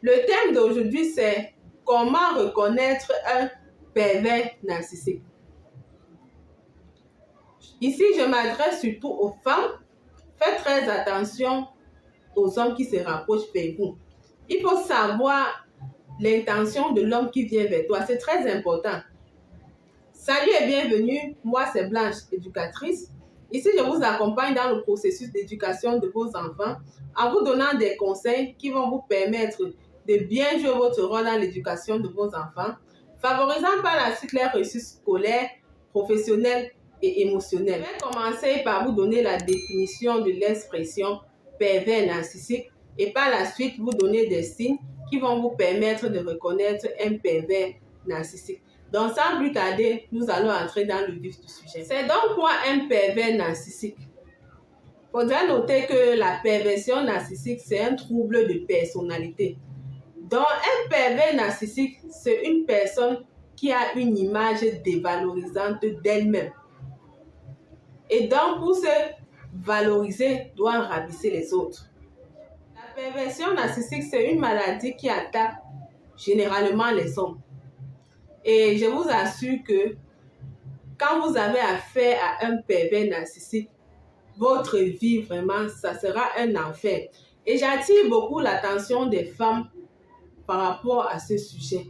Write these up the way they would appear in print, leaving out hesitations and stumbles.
Le thème d'aujourd'hui, c'est comment reconnaître un pervers narcissique. Ici, je m'adresse surtout aux femmes. Faites très attention aux hommes qui se rapprochent vers vous. Il faut savoir l'intention de l'homme qui vient vers toi. C'est très important. Salut et bienvenue. Moi, c'est Blanche, éducatrice. Ici, je vous accompagne dans le processus d'éducation de vos enfants en vous donnant des conseils qui vont vous permettre de bien jouer votre rôle dans l'éducation de vos enfants, favorisant par la suite leur réussite scolaire, professionnelle et émotionnelle. Je vais commencer par vous donner la définition de l'expression pervers narcissique et par la suite vous donner des signes qui vont vous permettre de reconnaître un pervers narcissique. Donc, sans plus tarder, nous allons entrer dans le vif du sujet. C'est donc quoi un pervers narcissique? Il faudra noter que la perversion narcissique, c'est un trouble de personnalité. Donc, un pervers narcissique, c'est une personne qui a une image dévalorisante d'elle-même. Et donc, pour se valoriser, doit rabaisser les autres. La perversion narcissique, c'est une maladie qui attaque généralement les hommes. Et je vous assure que quand vous avez affaire à un pervers narcissique, votre vie, vraiment, ça sera un enfer. Et j'attire beaucoup l'attention des femmes par rapport à ce sujet.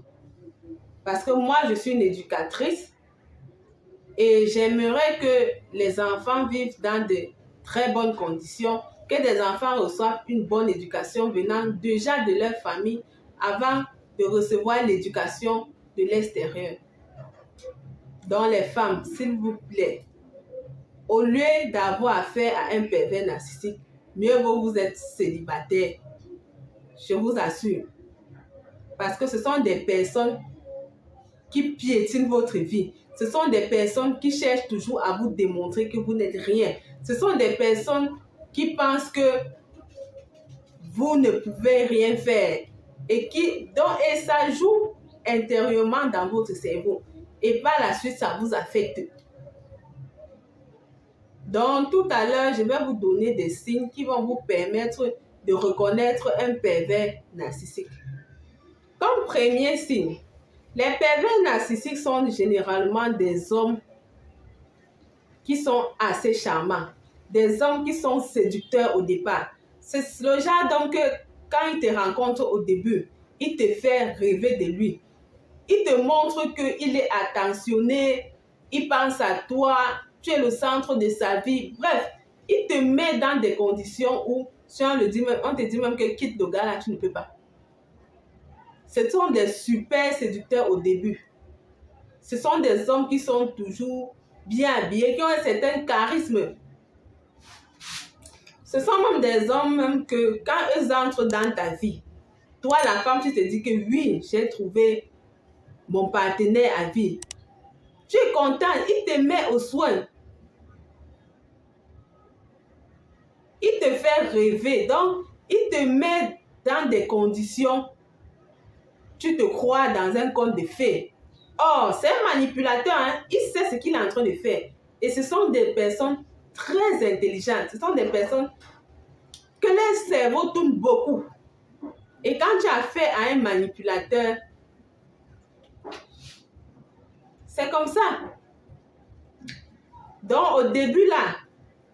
Parce que moi, je suis une éducatrice et j'aimerais que les enfants vivent dans de très bonnes conditions, que des enfants reçoivent une bonne éducation venant déjà de leur famille avant de recevoir l'éducation de l'extérieur. Donc les femmes, s'il vous plaît, au lieu d'avoir affaire à un pervers narcissique, mieux vaut vous êtes célibataire. Je vous assure. Parce que ce sont des personnes qui piétinent votre vie. Ce sont des personnes qui cherchent toujours à vous démontrer que vous n'êtes rien. Ce sont des personnes qui pensent que vous ne pouvez rien faire. Et ça joue intérieurement dans votre cerveau. Et par la suite, ça vous affecte. Donc, tout à l'heure, je vais vous donner des signes qui vont vous permettre de reconnaître un pervers narcissique. Comme premier signe, les pervers narcissiques sont généralement des hommes qui sont assez charmants, des hommes qui sont séducteurs au départ. C'est le genre d'homme que quand il te rencontre au début, il te fait rêver de lui. Il te montre qu'il est attentionné, il pense à toi, tu es le centre de sa vie. Bref, il te met dans des conditions où, si on te dit même que quitte le gars là, tu ne peux pas. Ce sont des super séducteurs au début. Ce sont des hommes qui sont toujours bien habillés, qui ont un certain charisme. Ce sont même des hommes même que quand eux entrent dans ta vie, toi la femme, tu te dis que oui, j'ai trouvé mon partenaire à vie. Tu es content, il te met au soin. Il te fait rêver, donc il te met dans des conditions, tu te crois dans un conte de fées. Oh, c'est un manipulateur, hein? Il sait ce qu'il est en train de faire. Et ce sont des personnes très intelligentes. Ce sont des personnes que leur cerveau tourne beaucoup. Et quand tu as affaire à un manipulateur, c'est comme ça. Donc, au début, là,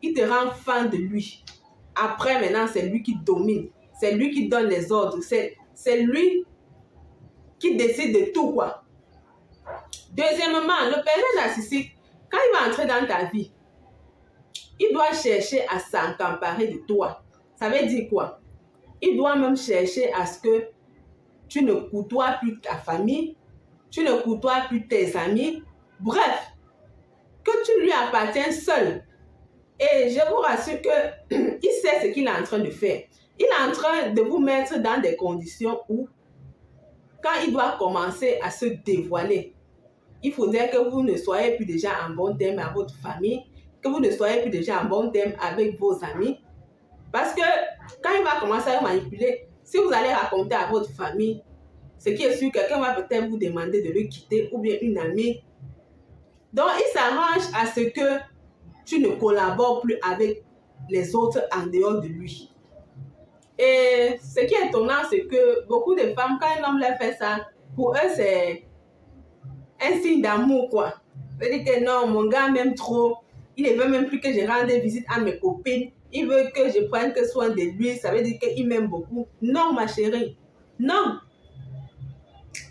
il te rend fan de lui. Après, maintenant, c'est lui qui domine. C'est lui qui donne les ordres. C'est lui qui décide de tout, quoi. Deuxièmement, le pervers narcissique, quand il va entrer dans ta vie, il doit chercher à s'emparer de toi. Ça veut dire quoi? Il doit même chercher à ce que tu ne côtoies plus ta famille, tu ne côtoies plus tes amis. Bref, que tu lui appartiens seul. Et je vous rassure qu'il sait ce qu'il est en train de faire. Il est en train de vous mettre dans des conditions où, quand il doit commencer à se dévoiler, il faudrait que vous ne soyez plus déjà en bon terme avec votre famille, que vous ne soyez plus déjà en bon terme avec vos amis. Parce que quand il va commencer à vous manipuler, si vous allez raconter à votre famille, ce qui est sûr, quelqu'un va peut-être vous demander de le quitter ou bien une amie. Donc, il s'arrange à ce que tu ne collabores plus avec les autres en dehors de lui. Et ce qui est étonnant, c'est que beaucoup de femmes, quand un homme leur fait ça, pour eux, c'est un signe d'amour, quoi. C'est-à-dire que non, mon gars m'aime trop. Il ne veut même plus que je rende visite à mes copines. Il veut que je prenne que soin de lui. Ça veut dire qu'il m'aime beaucoup. Non, ma chérie. Non.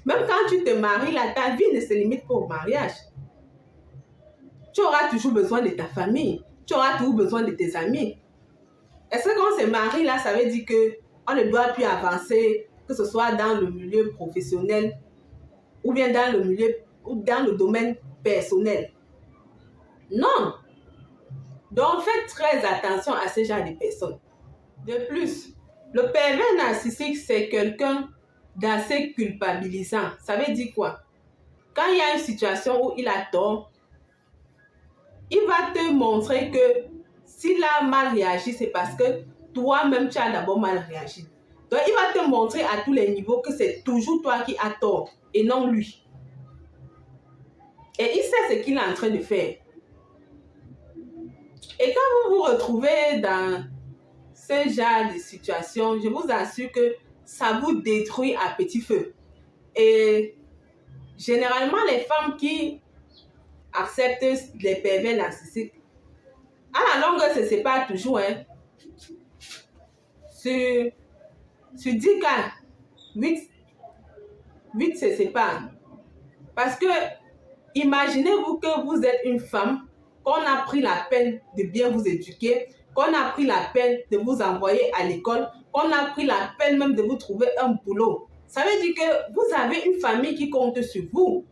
Même quand tu te maries, là, ta vie ne se limite pas au mariage. Tu auras toujours besoin de ta famille. Tu auras toujours besoin de tes amis. Est-ce que quand on se marie, là, ça veut dire qu'on ne doit plus avancer, que ce soit dans le milieu professionnel ou bien dans le milieu ou dans le domaine personnel? Non. Donc, faites très attention à ce genre de personnes. De plus, le pervers narcissique, c'est quelqu'un d'assez culpabilisant. Ça veut dire quoi? Quand il y a une situation où il a tort, il va te montrer que s'il a mal réagi, c'est parce que toi-même, tu as d'abord mal réagi. Donc, il va te montrer à tous les niveaux que c'est toujours toi qui as tort et non lui. Et il sait ce qu'il est en train de faire. Et quand vous vous retrouvez dans ce genre de situation, je vous assure que ça vous détruit à petit feu. Et généralement, les femmes qui acceptent les pervers narcissiques, à la longue, se séparent toujours. Sur 10 cas, 8 se séparent. Parce que imaginez-vous que vous êtes une femme, qu'on a pris la peine de bien vous éduquer, qu'on a pris la peine de vous envoyer à l'école, qu'on a pris la peine même de vous trouver un boulot. Ça veut dire que vous avez une famille qui compte sur vous.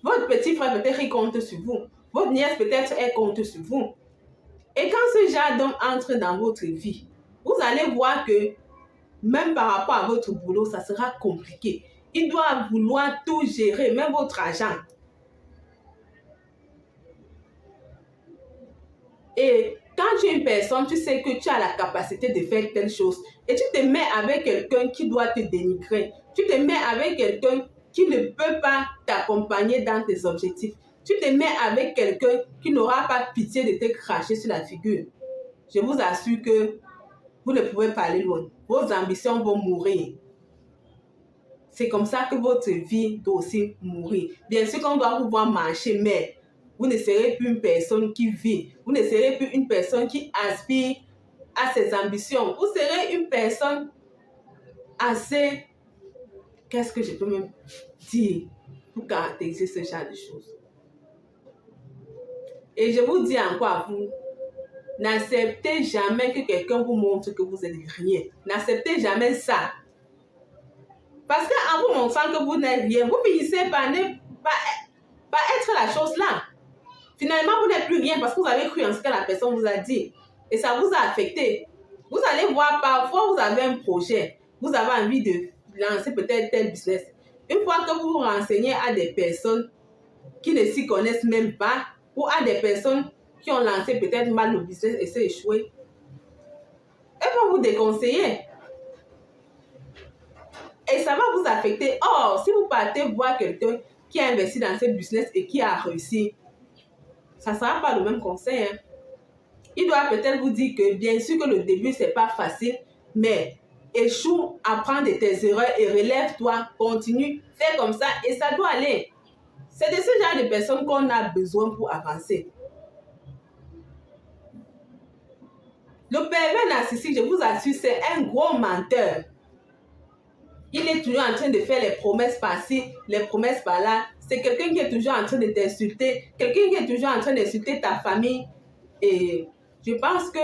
Votre petit frère peut-être il compte sur vous. Votre nièce peut-être elle compte sur vous. Et quand ce genre d'homme entre dans votre vie, vous allez voir que même par rapport à votre boulot, ça sera compliqué. Il doit vouloir tout gérer, même votre argent. Et quand tu es une personne, tu sais que tu as la capacité de faire telle chose et tu te mets avec quelqu'un qui doit te dénigrer. Tu te mets avec quelqu'un qui ne peut pas t'accompagner dans tes objectifs. Tu te mets avec quelqu'un qui n'aura pas pitié de te cracher sur la figure. Je vous assure que vous ne pouvez pas aller loin. Vos ambitions vont mourir. C'est comme ça que votre vie doit aussi mourir. Bien sûr qu'on doit vous voir marcher, mais vous ne serez plus une personne qui vit. Vous ne serez plus une personne qui aspire à ses ambitions. Vous serez une personne assez... Qu'est-ce que je peux même dire pour caractériser ce genre de choses? Et je vous dis encore à vous, n'acceptez jamais que quelqu'un vous montre que vous êtes rien. N'acceptez jamais ça. Parce qu'en vous montrant que vous n'êtes rien, vous finissez par être la chose là. Finalement, vous n'êtes plus rien parce que vous avez cru en ce que la personne vous a dit. Et ça vous a affecté. Vous allez voir, parfois, vous avez un projet. Vous avez envie de lancer peut-être tel business. Une fois que vous vous renseignez à des personnes qui ne s'y connaissent même pas, ou à des personnes qui ont lancé peut-être mal le business et c'est échoué, elles vont vous déconseiller. Et ça va vous affecter. Or, si vous partez voir quelqu'un qui a investi dans ce business et qui a réussi, ça ne sera pas le même conseil. Il doit peut-être vous dire que bien sûr que le début, ce n'est pas facile, mais échoue, apprends de tes erreurs et relève-toi, continue, fais comme ça et ça doit aller. C'est de ce genre de personnes qu'on a besoin pour avancer. Le pervers narcissique, je vous assure, c'est un gros menteur. Il est toujours en train de faire les promesses par-ci, les promesses par-là. C'est quelqu'un qui est toujours en train de t'insulter, quelqu'un qui est toujours en train d'insulter ta famille. Et je pense que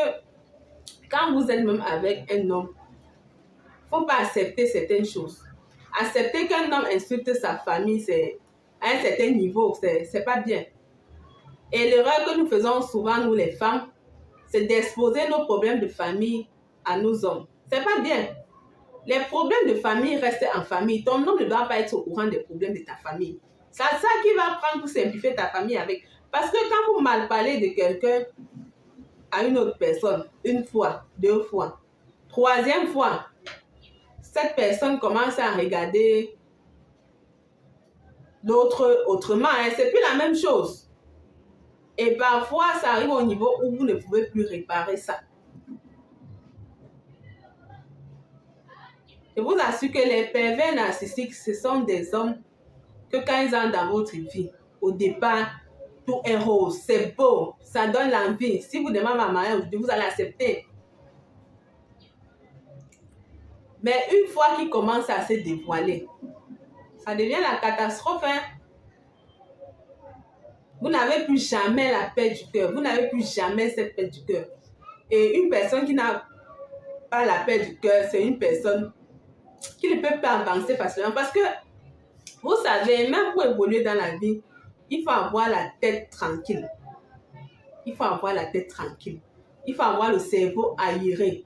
quand vous êtes même avec un homme, il ne faut pas accepter certaines choses. Accepter qu'un homme insulte sa famille, c'est à un certain niveau, c'est pas bien. Et l'erreur que nous faisons souvent, nous les femmes, c'est d'exposer nos problèmes de famille à nos hommes. C'est pas bien. Les problèmes de famille restent en famille. Ton homme ne doit pas être au courant des problèmes de ta famille. C'est ça qui va prendre pour simplifier ta famille avec. Parce que quand vous mal parlez de quelqu'un à une autre personne, une fois, deux fois, troisième fois, cette personne commence à regarder l'autre autrement. C'est plus la même chose. Et parfois, ça arrive au niveau où vous ne pouvez plus réparer ça. Je vous assure que les pervers narcissiques, ce sont des hommes que quand ils entrent dans votre vie, au départ, tout est rose, c'est beau, ça donne l'envie. Si vous demandez à maman aujourd'hui, vous allez accepter. Mais une fois qu'ils commencent à se dévoiler, ça devient la catastrophe. Hein? Vous n'avez plus jamais la paix du cœur. Vous n'avez plus jamais cette paix du cœur. Et une personne qui n'a pas la paix du cœur, c'est une personne qui ne peut pas avancer facilement. Parce que, vous savez, même pour évoluer dans la vie, il faut avoir la tête tranquille. Il faut avoir la tête tranquille. Il faut avoir le cerveau aéré.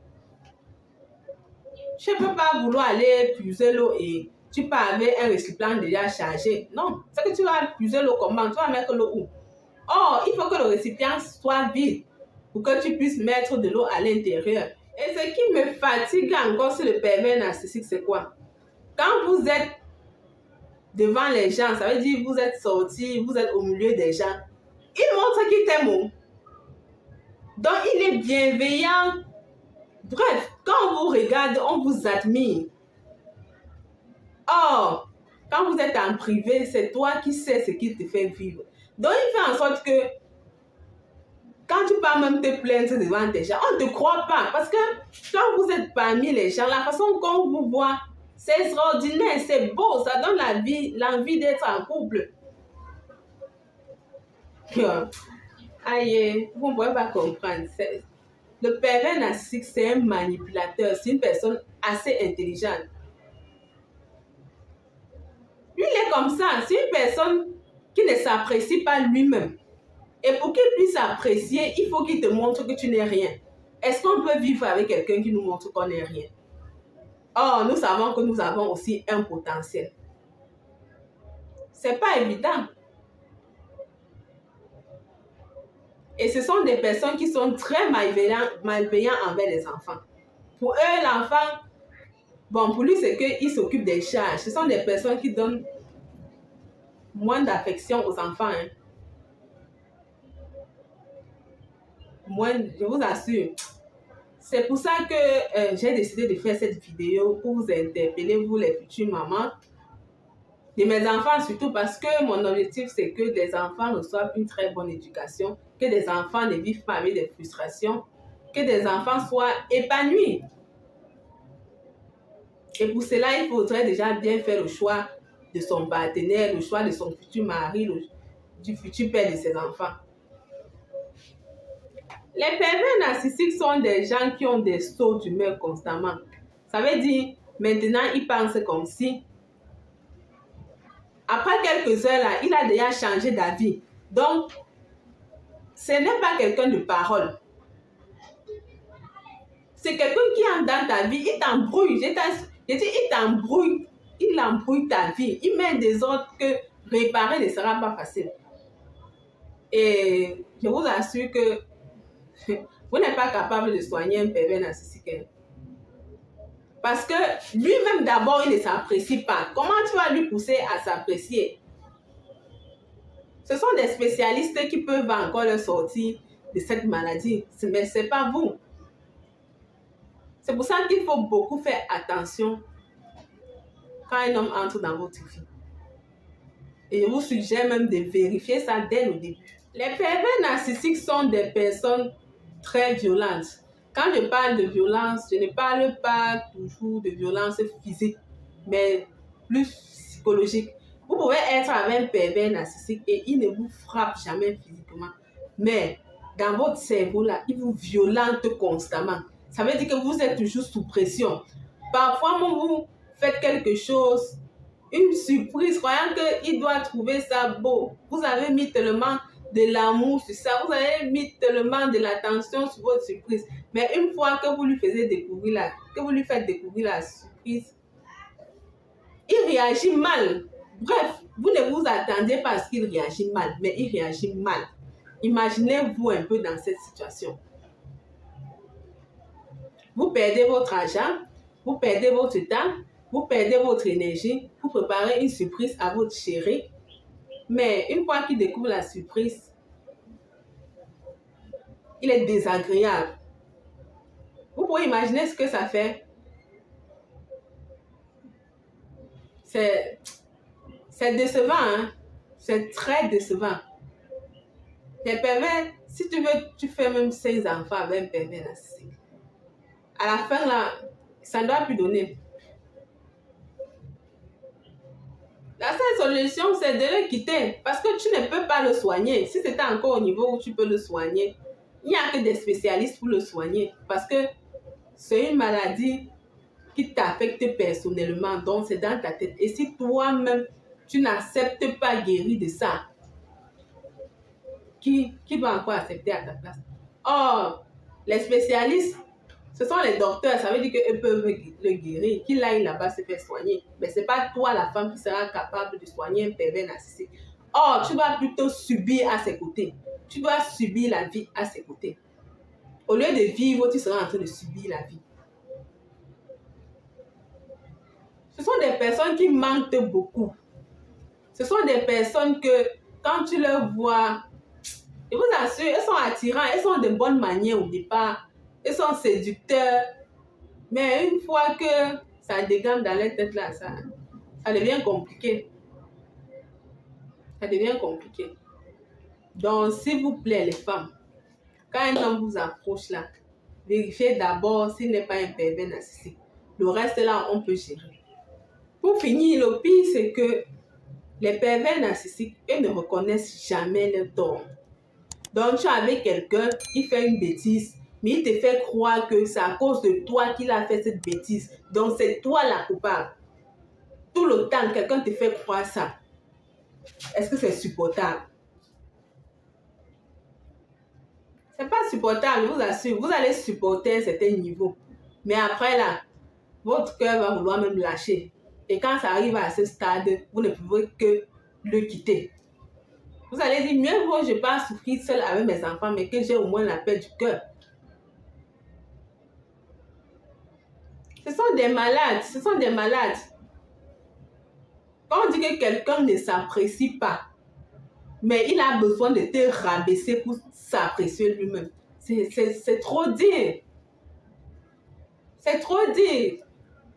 Je ne peux pas vouloir aller puiser l'eau et tu pars avec un récipient déjà chargé. Non, c'est que tu vas puiser l'eau comment? Tu vas mettre l'eau où? Or, il faut que le récipient soit vide pour que tu puisses mettre de l'eau à l'intérieur. Et ce qui me fatigue encore sur le pervers narcissique, c'est quoi? Quand vous êtes devant les gens, ça veut dire que vous êtes sortis, vous êtes au milieu des gens, il montre qu'il t'aime. Donc, il est bienveillant. Bref, quand on vous regarde, on vous admire. Or, quand vous êtes en privé, c'est toi qui sais ce qui te fait vivre. Donc, il fait en sorte que quand tu pars même te plaindre devant des gens, on ne te croit pas. Parce que quand vous êtes parmi les gens, la façon qu'on vous voit, c'est extraordinaire, c'est beau, ça donne l'envie d'être en couple. Aïe, vous ne pouvez pas comprendre. Le pervers narcissique, c'est un manipulateur, c'est une personne assez intelligente. Lui, il est comme ça, c'est une personne qui ne s'apprécie pas lui-même. Et pour qu'il puisse s'apprécier, il faut qu'il te montre que tu n'es rien. Est-ce qu'on peut vivre avec quelqu'un qui nous montre qu'on n'est rien? Or, nous savons que nous avons aussi un potentiel. C'est pas évident. Et ce sont des personnes qui sont très malveillants envers les enfants. Pour eux, l'enfant, bon, pour lui, c'est qu'il s'occupe des charges. Ce sont des personnes qui donnent moins d'affection aux enfants. Hein. Moins, je vous assure. C'est pour ça que j'ai décidé de faire cette vidéo pour vous interpeller, vous les futures mamans, de mes enfants surtout, parce que mon objectif, c'est que des enfants reçoivent une très bonne éducation, que des enfants ne vivent pas avec des frustrations, que des enfants soient épanouis. Et pour cela, il faudrait déjà bien faire le choix de son partenaire, le choix de son futur mari, du futur père de ses enfants. Les pervers narcissiques sont des gens qui ont des sauts d'humeur constamment. Ça veut dire, maintenant, ils pensent comme si, après quelques heures, là, il a déjà changé d'avis. Donc, ce n'est pas quelqu'un de parole. C'est quelqu'un qui entre dans ta vie, il t'embrouille. Je dis, il t'embrouille, il embrouille ta vie. Il met des ordres que réparer ne sera pas facile. Et je vous assure que vous n'êtes pas capable de soigner un pervers narcissique. Parce que lui-même, d'abord, il ne s'apprécie pas. Comment tu vas lui pousser à s'apprécier? Ce sont des spécialistes qui peuvent encore le sortir de cette maladie. Mais ce n'est pas vous. C'est pour ça qu'il faut beaucoup faire attention quand un homme entre dans votre vie. Et je vous suggère même de vérifier ça dès le début. Les pervers narcissiques sont des personnes très violentes. Quand je parle de violence, je ne parle pas toujours de violence physique, mais plus psychologique. Vous pouvez être avec un pervers narcissique et il ne vous frappe jamais physiquement. Mais dans votre cerveau, là, il vous violente constamment. Ça veut dire que vous êtes toujours sous pression. Parfois, vous faites quelque chose, une surprise, croyant qu'il doit trouver ça beau. Vous avez mis tellement de l'amour sur ça, vous avez mis tellement de l'attention sur votre surprise. Mais une fois que vous lui faites découvrir la surprise, il réagit mal. Bref, vous ne vous attendez pas à ce qu'il réagisse mal, mais il réagit mal. Imaginez-vous un peu dans cette situation. Vous perdez votre argent, vous perdez votre temps, vous perdez votre énergie pour préparer une surprise à votre chéri. Mais une fois qu'il découvre la surprise, il est désagréable. Vous pouvez imaginer ce que ça fait. c'est décevant, hein? C'est très décevant. Les pervers, si tu veux, tu fais même 5 enfants avec un pervers narcissique. À la fin, là, ça ne doit plus donner. La seule solution, c'est de le quitter parce que tu ne peux pas le soigner. Si c'était encore au niveau où tu peux le soigner, il n'y a que des spécialistes pour le soigner parce que c'est une maladie qui t'affecte personnellement, donc c'est dans ta tête. Et si toi-même, tu n'acceptes pas guérir de ça, qui va encore accepter à ta place? Or, les spécialistes, ce sont les docteurs, ça veut dire qu'eux peuvent le guérir, qu'il aille là-bas se faire soigner. Mais ce n'est pas toi, la femme, qui sera capable de soigner un pervers narcissique. Or, tu vas plutôt subir à ses côtés. Tu dois subir la vie à ses côtés. Au lieu de vivre, tu seras en train de subir la vie. Ce sont des personnes qui mentent beaucoup. Ce sont des personnes que, quand tu les vois, je vous assure, elles sont attirantes, elles sont de bonnes manières au départ, elles sont séducteurs, mais une fois que ça dégame dans leur tête là, ça devient compliqué. Ça devient compliqué. Donc, s'il vous plaît, les femmes, quand un homme vous approche là, vérifiez d'abord s'il n'est pas un pervers narcissique. Le reste là, on peut gérer. Pour finir, le pire, c'est que les pervers narcissiques, ils ne reconnaissent jamais leur tort. Donc, tu es avec quelqu'un, il fait une bêtise, mais il te fait croire que c'est à cause de toi qu'il a fait cette bêtise. Donc, c'est toi la coupable. Tout le temps, quelqu'un te fait croire ça. Est-ce que c'est supportable? C'est pas supportable, je vous assure. Vous allez supporter un certain niveau. Mais après, là, votre cœur va vouloir même lâcher. Et quand ça arrive à ce stade, vous ne pouvez que le quitter. Vous allez dire, mieux vaut je ne vais pas souffrir seule avec mes enfants, mais que j'ai au moins la paix du cœur. Ce sont des malades, ce sont des malades. Quand on dit que quelqu'un ne s'apprécie pas, mais il a besoin de te rabaisser pour s'apprécier lui-même, c'est trop dire. C'est trop dire.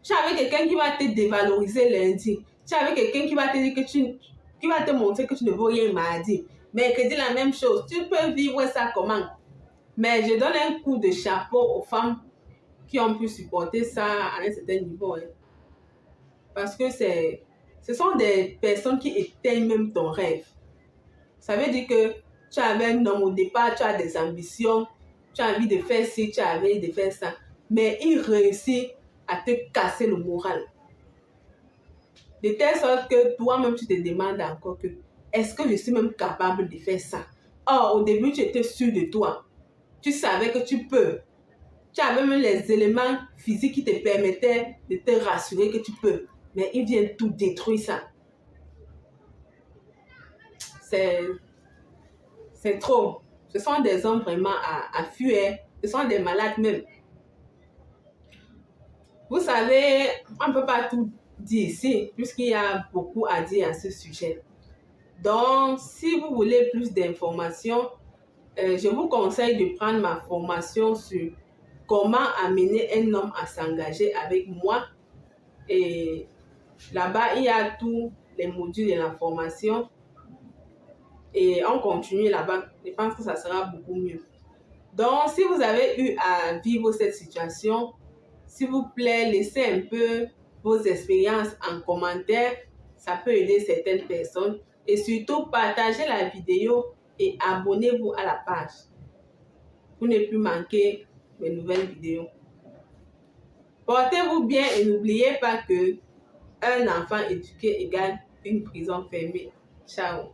Tu es avec quelqu'un qui va te dévaloriser lundi. Tu es avec quelqu'un qui va te dire que qui va te montrer que tu ne vaux rien mardi. Mais que dit la même chose. Tu peux vivre ça comment? Mais je donne un coup de chapeau aux femmes qui ont pu supporter ça à un certain niveau. Hein. Parce que ce sont des personnes qui éteignent même ton rêve. Ça veut dire que tu avais un homme au départ, tu as des ambitions, tu as envie de faire ci, tu as envie de faire ça. Mais il réussit à te casser le moral. De telle sorte que toi-même, tu te demandes encore que est-ce que je suis même capable de faire ça? Or, au début, tu étais sûr de toi. Tu savais que tu peux. Tu avais même les éléments physiques qui te permettaient de te rassurer que tu peux. Mais ils viennent tout détruire ça. C'est trop. Ce sont des hommes vraiment à fuir. Ce sont des malades même. Vous savez, on ne peut pas tout dire ici, puisqu'il y a beaucoup à dire à ce sujet. Donc, si vous voulez plus d'informations, je vous conseille de prendre ma formation sur comment amener un homme à s'engager avec moi. Et là-bas, il y a tous les modules de la formation. Et on continue là-bas. Je pense que ça sera beaucoup mieux. Donc, si vous avez eu à vivre cette situation, s'il vous plaît, laissez un peu vos expériences en commentaire. Ça peut aider certaines personnes. Et surtout, partagez la vidéo et abonnez-vous à la page pour ne plus manquer mes nouvelles vidéos. Portez-vous bien et n'oubliez pas que un enfant éduqué égale une prison fermée. Ciao.